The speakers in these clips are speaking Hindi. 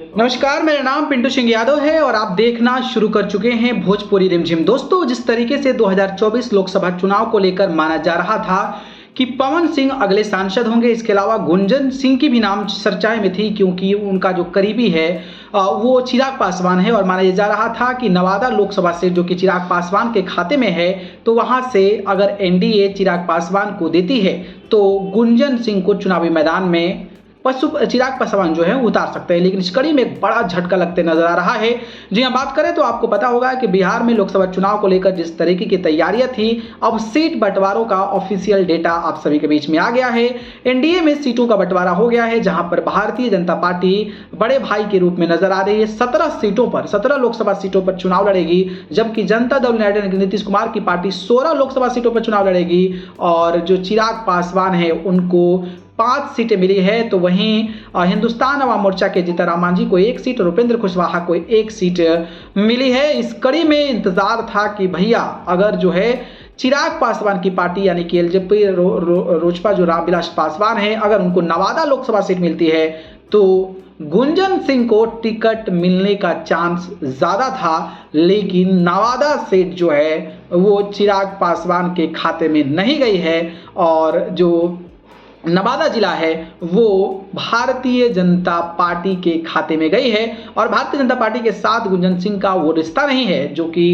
नमस्कार, मेरा नाम पिंटू सिंह यादव है और आप देखना शुरू कर चुके हैं भोजपुरी रिमझिम। दोस्तों, जिस तरीके से 2024 लोकसभा चुनाव को लेकर माना जा रहा था कि पवन सिंह अगले सांसद होंगे, इसके अलावा गुंजन सिंह की भी नाम चर्चाएं में थी क्योंकि उनका जो करीबी है वो चिराग पासवान है और माना जा रहा था कि नवादा लोकसभा सीट जो कि चिराग पासवान के खाते में है, तो वहां से अगर एनडीए चिराग पासवान को देती है तो गुंजन सिंह को चुनावी मैदान में चिराग पासवान जो है उतार सकते हैं। लेकिन इस कड़ी में एक बड़ा झटका लगते नजर आ रहा है। जी हाँ, बात करें तो आपको पता होगा कि बिहार में लोकसभा चुनाव को लेकर जिस तरीके की तैयारियां थी, अब सीट बंटवारों का ऑफिशियल डेटा आप सभी के बीच में आ गया है। एनडीए में सीटों का बंटवारा हो गया है, जहां पर भारतीय जनता पार्टी बड़े भाई के रूप में नजर आ रही है। 17 लोकसभा सीटों पर चुनाव लड़ेगी, जबकि जनता दल यूनाइटेड नीतीश कुमार की पार्टी 16 लोकसभा सीटों पर चुनाव लड़ेगी और जो चिराग पासवान है उनको 5 सीटें मिली है। तो वहीं हिंदुस्तान अवाम मोर्चा के जीताराम मांझी को 1 सीट और उपेंद्र कुशवाहा को 1 सीट मिली है। इस कड़ी में इंतजार था कि भैया अगर जो है चिराग पासवान की पार्टी यानी कि एलजेपी रोजपा जो रामविलास पासवान है, अगर उनको नवादा लोकसभा सीट मिलती है तो गुंजन सिंह को टिकट मिलने का चांस ज्यादा था। लेकिन नवादा सीट जो है वो चिराग पासवान के खाते में नहीं गई है और जो नवादा जिला है वो भारतीय जनता पार्टी के खाते में गई है और भारतीय जनता पार्टी के साथ गुंजन सिंह का वो रिश्ता नहीं है जो कि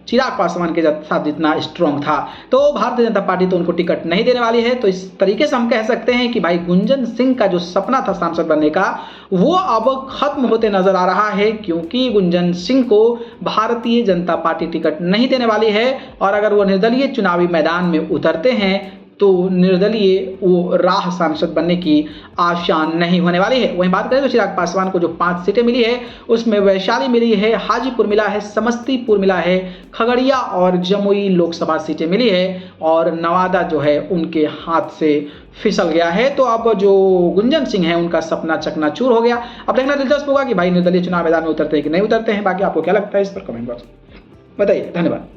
चिराग पासवान के साथ जितना स्ट्रॉन्ग था। तो भारतीय जनता पार्टी तो उनको टिकट नहीं देने वाली है। तो इस तरीके से हम कह सकते हैं कि भाई गुंजन सिंह का जो सपना था सांसद बनने का वो अब खत्म होते नजर आ रहा है, क्योंकि गुंजन सिंह को भारतीय जनता पार्टी टिकट नहीं देने वाली है और अगर वो निर्दलीय चुनावी मैदान में उतरते हैं तो निर्दलीय वो राह सांसद बनने की आशा नहीं होने वाली है। वहीं बात करें तो चिराग पासवान को जो 5 सीटें मिली है उसमें वैशाली मिली है, हाजीपुर मिला है, समस्तीपुर मिला है, खगड़िया और जमुई लोकसभा सीटें मिली है और नवादा जो है उनके हाथ से फिसल गया है। तो अब जो गुंजन सिंह है उनका सपना चकनाचूर हो गया। अब देखना दिलचस्प होगा कि भाई निर्दलीय चुनाव मैदान में उतरते हैं कि नहीं उतरते हैं। बाकी आपको क्या लगता है इस पर कमेंट बॉक्स बताइए। धन्यवाद।